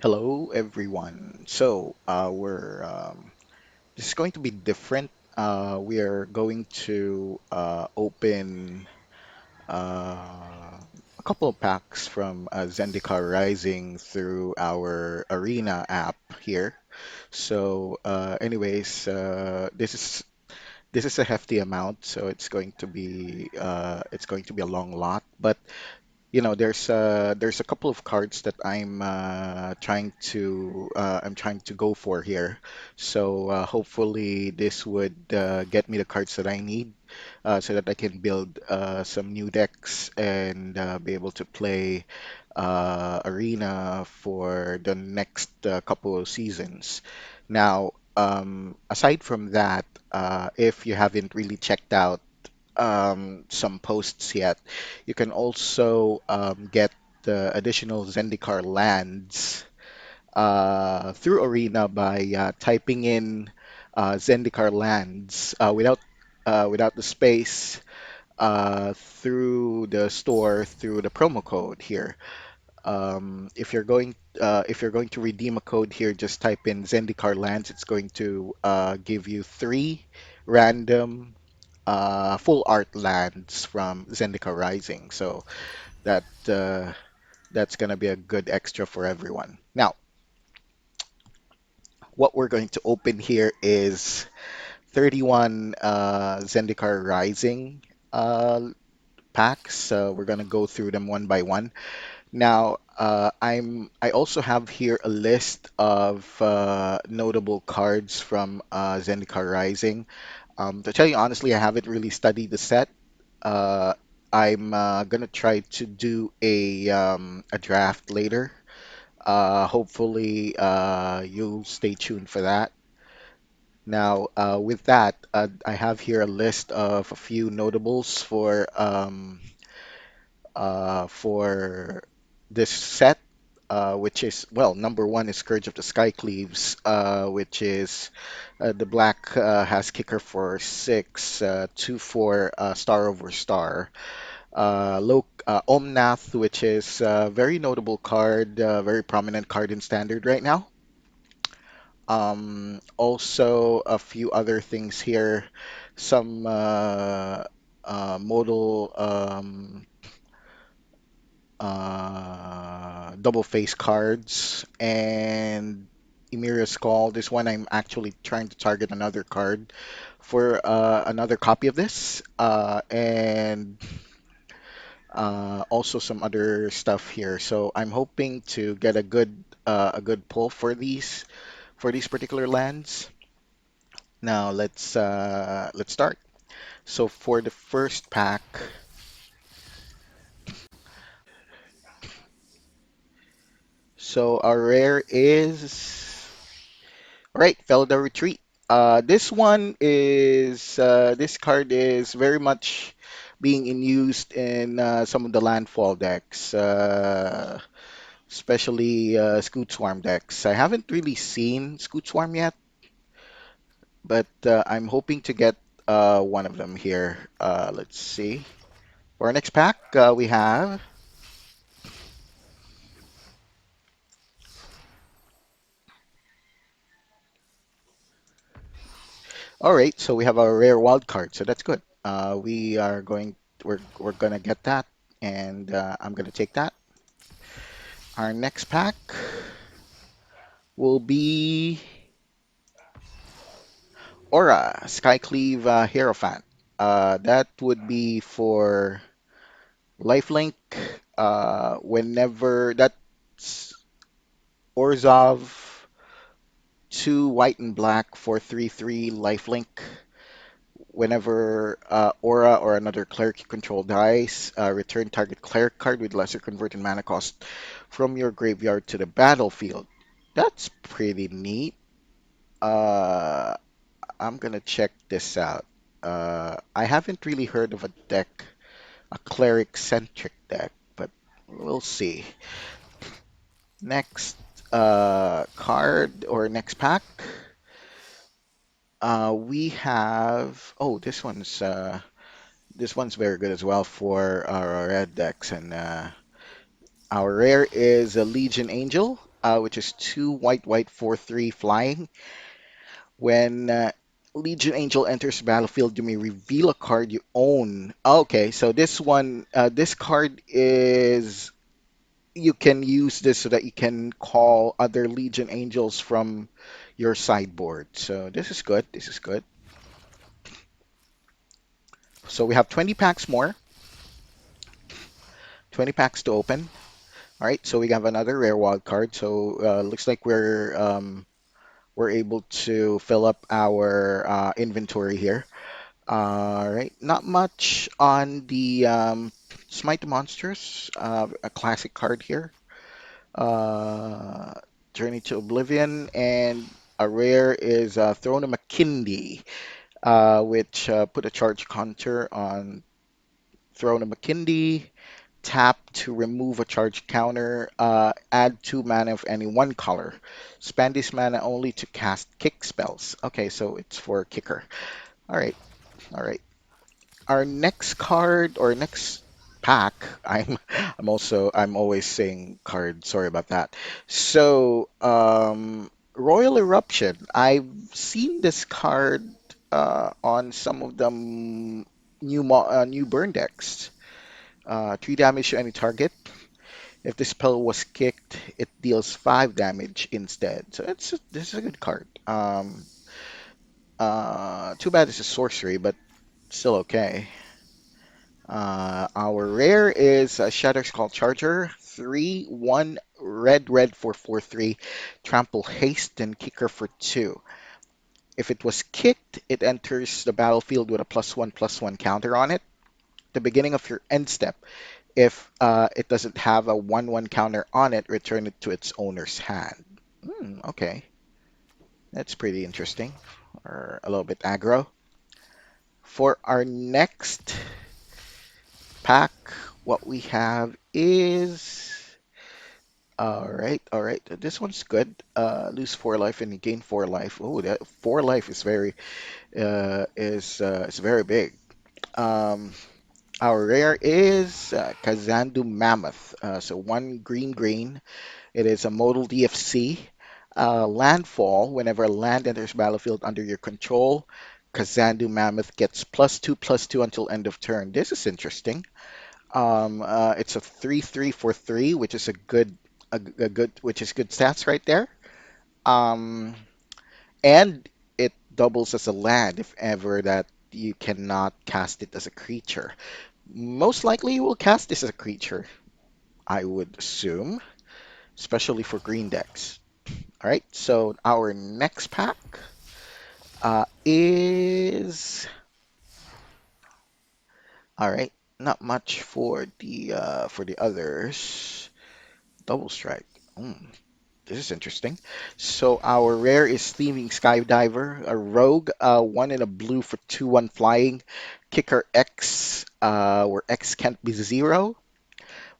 Hello, everyone. This is going to be different. We are going to open a couple of packs from Zendikar Rising through our Arena app here. This is a hefty amount, so it's going to be a long lot, but there's a couple of cards that I'm trying to go for here. So hopefully this would get me the cards that I need so that I can build some new decks and be able to play Arena for the next couple of seasons. Now, aside from that, if you haven't really checked out some posts yet, you can also get the additional Zendikar lands through Arena by typing in Zendikar lands without the space through the store through the promo code here. If you're going to redeem a code here, just type in Zendikar lands. It's going to give you three random full art lands from Zendikar Rising. So that that's gonna be a good extra for everyone. Now, what we're going to open here is 31 Zendikar Rising packs. So we're gonna go through them one by one. Now, I also have here a list of notable cards from Zendikar Rising. To tell you honestly, I haven't really studied the set. Uh, I'm gonna try to do a draft later. Hopefully, you'll stay tuned for that. Now, with that, I have here a list of a few notables for this set, which is, well, number one is Scourge of the Skycleaves, which is the black has kicker for 6, 2/4 star over star. Omnath, which is a very notable card, very prominent card in Standard right now. Also, a few other things here, some modal double face cards, and Emira's Call. This one I'm actually trying to target another card for another copy of this, and also some other stuff here. So I'm hoping to get a good pull for these particular lands. Now let's start. So for the first pack, so our rare is all right, Felda Retreat. This card is very much being in used in some of the landfall decks, especially Scoot Swarm decks. I haven't really seen Scoot Swarm yet, but I'm hoping to get one of them here. Let's see. For our next pack, we have. All right, so we have a rare wild card, so that's good. We're gonna get that, and I'm gonna take that. Our next pack will be Aura Skycleave Hierophant. That would be for lifelink. Whenever that's Orzhov, 2 white and black for 3/3 lifelink. Whenever Aura or another cleric you control dies, return target cleric card with lesser converted mana cost from your graveyard to the battlefield. That's pretty neat. Uh, I'm gonna check this out. I haven't really heard of a cleric-centric deck, but we'll see. Next card or next pack, we have. Oh, this one's very good as well for our red decks, and our rare is a Legion Angel. which is 2 white, 4/3 flying. When Legion Angel enters the battlefield, you may reveal a card you own. Okay, so this one, this card is you can use this so that you can call other Legion Angels from your sideboard. So this is good. This is good. So we have 20 packs more, 20 packs to open. All right, so we have another rare wild card. So looks like we're able to fill up our inventory here. All right, not much on the Smite the Monsters, a classic card here. Uh, Journey to Oblivion, and a rare is Throne of McKinley, which put a charge counter on Throne of McKinley. Tap to remove a charge counter. Add 2 mana of any one color. Spend this mana only to cast kick spells. Okay, so it's for kicker. All right, all right. Our next card or next pack, I'm always saying card, sorry about that. So Royal Eruption, I've seen this card on some of the new burn decks. 3 damage to any target. If the spell was kicked, it deals 5 damage instead. So this is a good card. Too bad it's a sorcery, but still okay. Our rare is Shadow Skull Charger, 3/1 red red for 4/3, trample haste and kicker for 2. If it was kicked, it enters the battlefield with a +1/+1 counter on it. The beginning of your end step. If it doesn't have a 1/1 counter on it, return it to its owner's hand. Okay, that's pretty interesting, or a little bit aggro. For our next pack, what we have is all right. This one's good. Lose 4 life and you gain 4 life. Oh, that 4 life is very big. Um, our rare is Kazandu Mammoth. So 1 green. It is a modal DFC. Landfall. Whenever a land enters battlefield under your control, Kazandu Mammoth gets +2/+2 until end of turn. This is interesting. It's a 3/3 for 3, which is a good which is good stats right there. Um, and it doubles as a land if ever that you cannot cast it as a creature. Most likely you will cast this as a creature, I would assume, especially for green decks. All right, so our next pack is all right. Not much for the others. Double strike. Hmm. This is interesting. So our rare is Thieving Skydiver, a rogue, 1 in a blue for 2/1 flying, kicker X, where X can't be 0.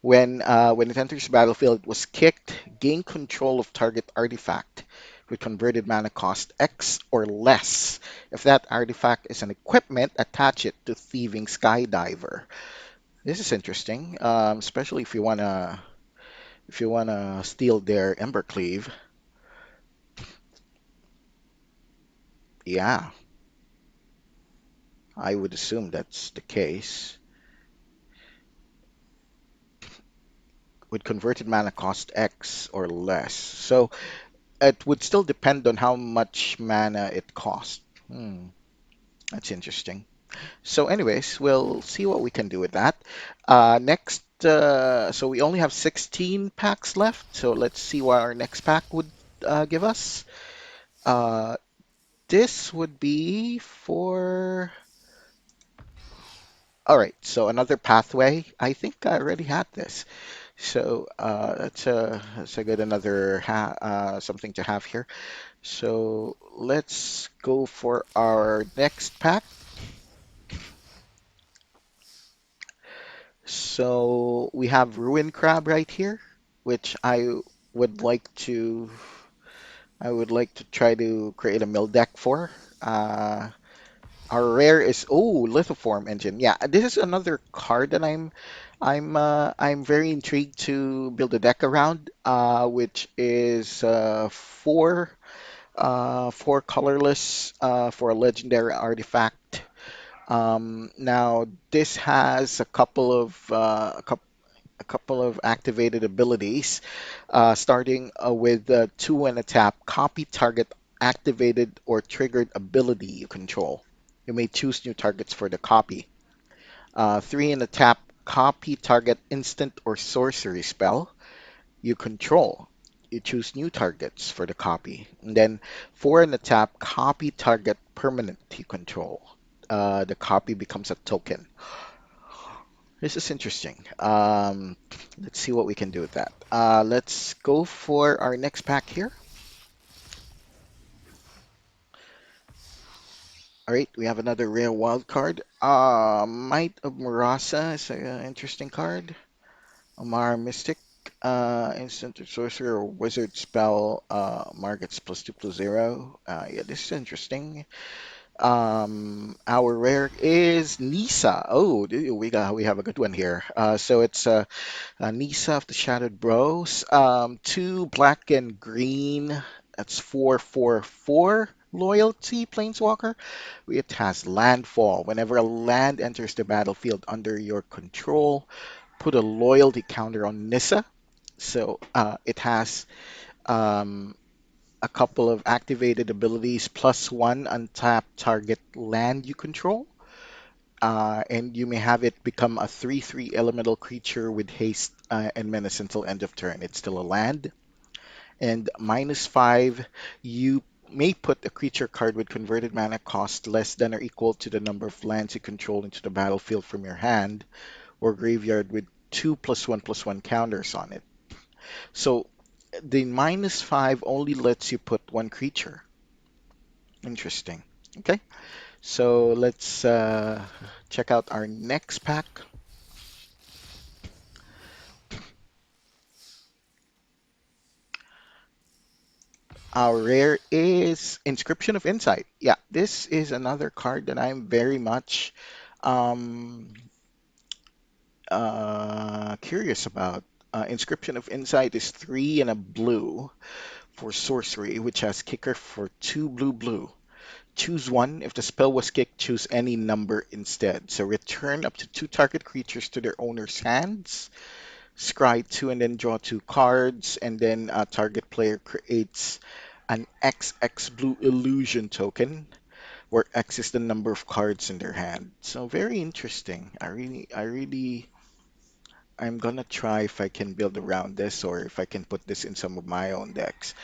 When it enters the battlefield, it was kicked, gain control of target artifact with converted mana cost X or less. If that artifact is an equipment, attach it to Thieving Skydiver. This is interesting, especially if you wanna steal their Embercleave. Yeah, I would assume that's the case. With converted mana cost X or less. So it would still depend on how much mana it costs. That's interesting. So anyways, we'll see what we can do with that. Next, so we only have 16 packs left. So let's see what our next pack would give us. Uh, this would be for all right, so another pathway. I think I already had this. So that's a good another something to have here. So let's go for our next pack. So we have Ruin Crab right here, which would like to I would like to try to create a mill deck for. Uh, our rare is Lithoform Engine. Yeah, this is another card that I'm I'm very intrigued to build a deck around, which is four colorless for a legendary artifact. Now this has a couple of activated abilities, starting with two and a tap. Copy target activated or triggered ability you control. You may choose new targets for the copy. Three and a tap. Copy target instant or sorcery spell you control. You choose new targets for the copy. And then four and a tap. Copy target permanent you control. The copy becomes a token. This is interesting. Let's see what we can do with that. Let's go for our next pack here. All right, we have another rare wild card. Might of Murasa is an interesting card. Amara Mystic, instant or sorcerer or wizard spell, markets +2/+0. Yeah, this is interesting. Our rare is Nisa. Oh, we have a good one here. So it's Nisa of the Shattered Bros. Two black and green. That's 4/4/4 loyalty planeswalker. It has landfall. Whenever a land enters the battlefield under your control, put a loyalty counter on Nissa. So it has um, a couple of activated abilities, +1 untap target land you control. And you may have it become a 3/3 elemental creature with haste and menace until end of turn. It's still a land. And -5, you may put a creature card with converted mana cost less than or equal to the number of lands you control into the battlefield from your hand or graveyard with two +1/+1 counters on it. So the -5 only lets you put one creature. Interesting. Okay, so let's check out our next pack. Our rare is Inscription of Insight. Yeah, this is another card that I'm very much um, curious about. Inscription of Insight is three and a blue for sorcery, which has kicker for two blue. Choose one. If the spell was kicked, choose any number instead. So return up to two target creatures to their owner's hands. Scry two and then draw two cards, and then a target player creates an XX blue illusion token, where X is the number of cards in their hand. So very interesting. I'm gonna try if I can build around this or if I can put this in some of my own decks.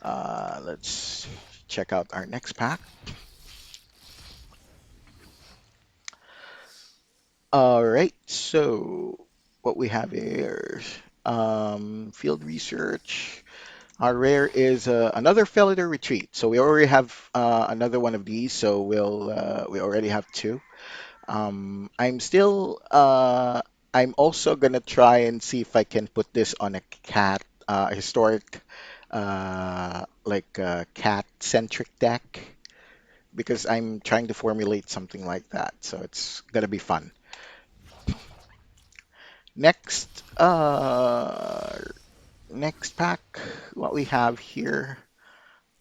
Let's check out our next pack. All right, so what we have here, field research. Our rare is another Felidar Retreat. So we already have another one of these, so we already have two. I'm still I'm also gonna try and see if I can put this on a historic like cat-centric deck because I'm trying to formulate something like that. So it's gonna be fun. Next, next pack, what we have here.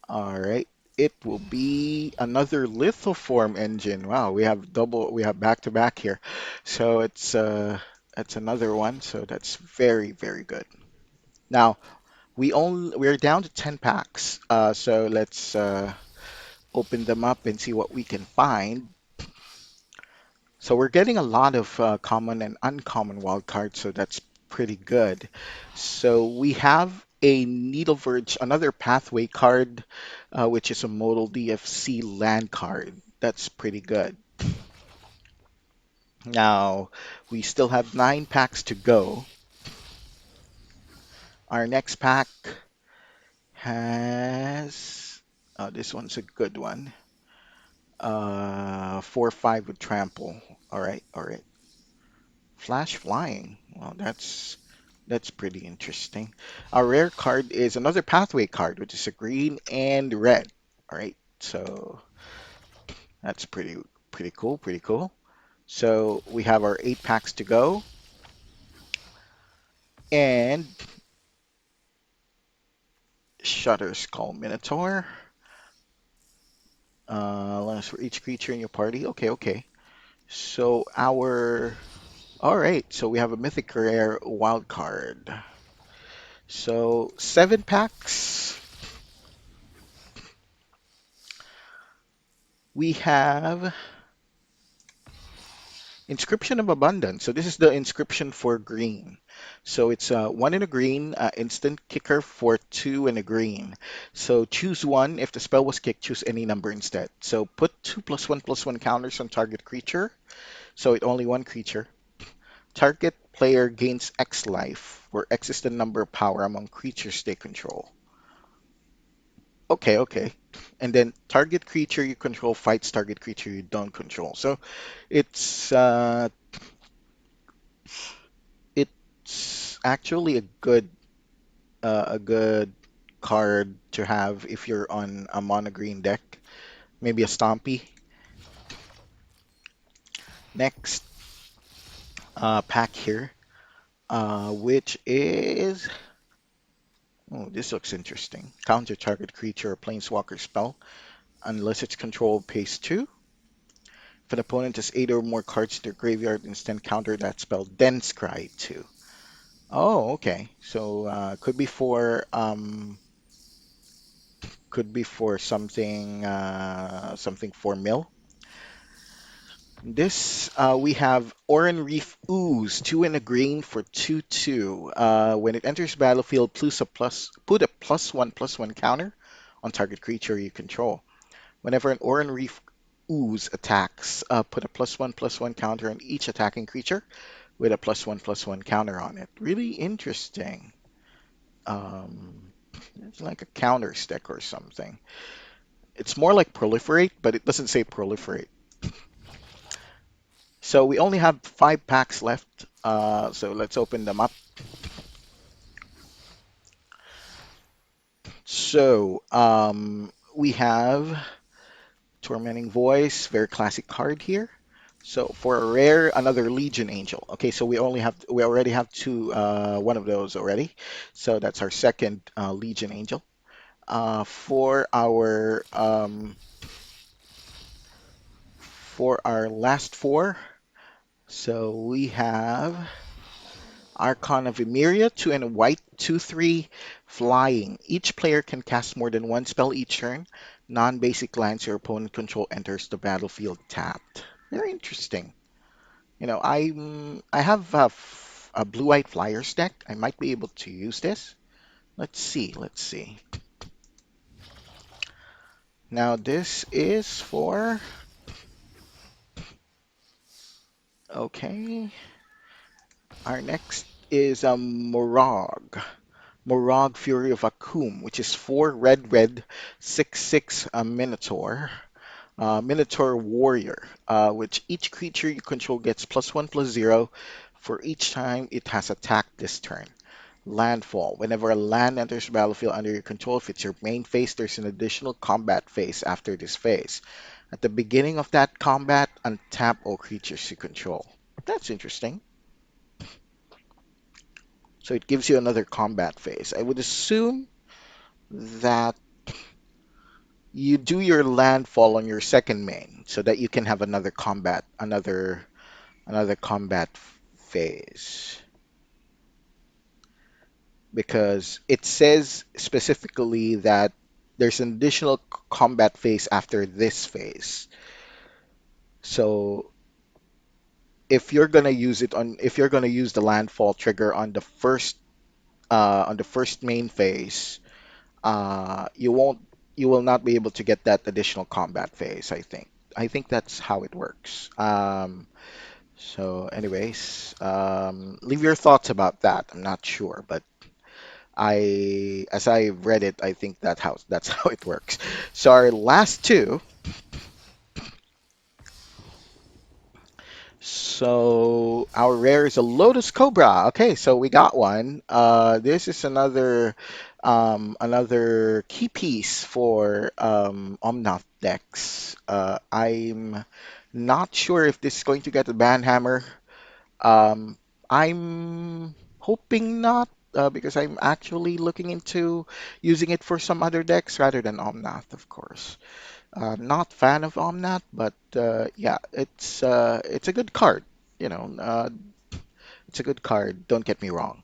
All right. It will be another lithoform engine. Wow, we have back to back here. So it's another one. So that's very, very good. Now, we're down to 10 packs. So let's open them up and see what we can find. So we're getting a lot of common and uncommon wild cards, so that's pretty good. So we have a Needle Verge, another Pathway card, which is a modal DFC land card. That's pretty good. Now we still have 9 packs to go. Our next pack has, this one's a good one. 4/5 with trample. All right, all right. Flash flying. Well, that's pretty interesting. Our rare card is another pathway card, which is a green and red. All right, so that's pretty cool, pretty cool. So we have our 8 packs to go. And Shutter Skull Minotaur. Last for each creature in your party. Okay, okay. So our all right. So we have a mythic rare wild card. So 7 packs. We have Inscription of Abundance. So this is the inscription for green. So it's one in a green, instant kicker for two in a green. So choose one. If the spell was kicked, choose any number instead. So put 2+1/+1 counters on target creature. So it only one creature. Target player gains X life, where X is the number of power among creatures they control. Okay, okay. And then target creature you control fights target creature you don't control. So it's it's actually a good card to have if you're on a mono green deck. Maybe a Stompy. Next pack here, which is oh, this looks interesting. Counter target creature or planeswalker spell unless its control pays 2. If an opponent has 8 or more cards in their graveyard, instead counter that spell, then scry 2. Oh, okay. So could be for something for mill. This we have Oran Reef Ooze, 2 in a green for 2/2. When it enters battlefield, put a +1/+1 counter on target creature you control. Whenever an Oran Reef Ooze attacks, put a +1/+1 counter on each attacking creature with a +1/+1 counter on it. Really interesting. Um, it's like a counter stick or something. It's more like proliferate, but it doesn't say proliferate. So we only have 5 packs left. So let's open them up. So we have Tormenting Voice, very classic card here. So for a rare, another Legion Angel. Okay, so we already have one of those already. So that's our second Legion Angel. For our last four, so we have Archon of Emeria, 2 and a white, 2/3 flying. Each player can cast more than one spell each turn. Non-basic lands your opponent control enters the battlefield tapped. Very interesting. I have a blue-white flyers deck. I might be able to use this. Let's see, let's see. Now this is for, okay, our next is a Morag Fury of Akum, which is 4 red red, 6/6 Minotaur. Minotaur Warrior, which each creature you control gets +1/+0 for each time it has attacked this turn. Landfall. Whenever a land enters the battlefield under your control, if it's your main phase, there's an additional combat phase after this phase. At the beginning of that combat, untap all creatures you control. That's interesting. So it gives you another combat phase. I would assume that you do your landfall on your second main so that you can have another combat phase, because it says specifically that there's an additional combat phase after this phase. So if you're gonna use the landfall trigger on the first main phase, you won't you will not be able to get that additional combat phase, I think. I think that's how it works. So anyways, leave your thoughts about that. I'm not sure, but as I read it, I think that's how it works. So our last two. So our rare is a Lotus Cobra. Okay, so we got one. This is another key piece for Omnath decks. I'm not sure if this is going to get a Banhammer. Um, I'm hoping not, because I'm actually looking into using it for some other decks rather than Omnath, of course. Not fan of Omnath, but yeah, it's a good card. You know, it's a good card. Don't get me wrong.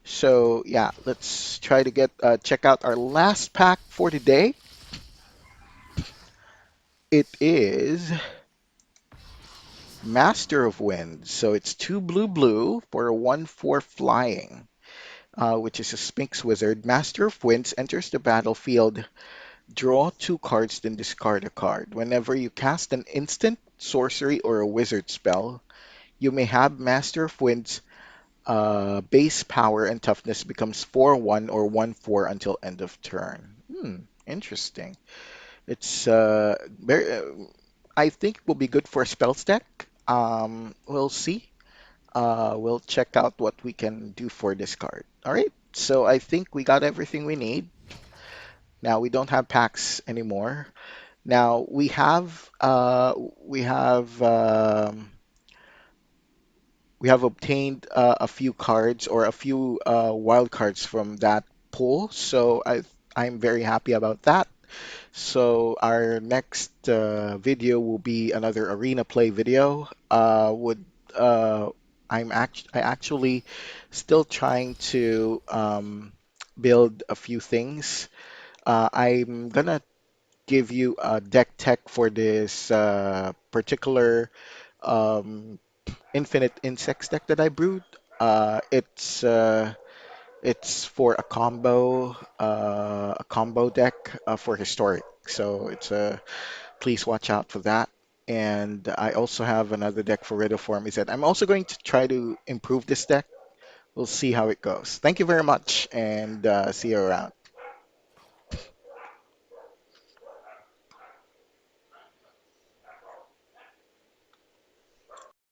So yeah, let's try to get check out our last pack for today. It is Master of Winds. So it's two blue blue for a 1/4 flying, which is a Sphinx Wizard. Master of Winds enters the battlefield. Draw two cards, then discard a card. Whenever you cast an instant, sorcery, or a wizard spell, you may have Master of Winds base power and toughness becomes 4/1 or 1/4 until end of turn. Interesting. It's very. I think it will be good for a spells deck. We'll see. We'll check out what we can do for this card. All right. So I think we got everything we need. Now we don't have packs anymore. Now we have obtained a few cards or a few wild cards from that pool. So I'm very happy about that. So our next video will be another arena play video. Would I actually still trying to build a few things. I'm gonna give you a deck tech for this particular um, infinite insects deck that I brewed. It's for a combo deck for historic. So it's a please watch out for that. And I also have another deck for Ridoform. Is that I'm also going to try to improve this deck. We'll see how it goes. Thank you very much, and see you around.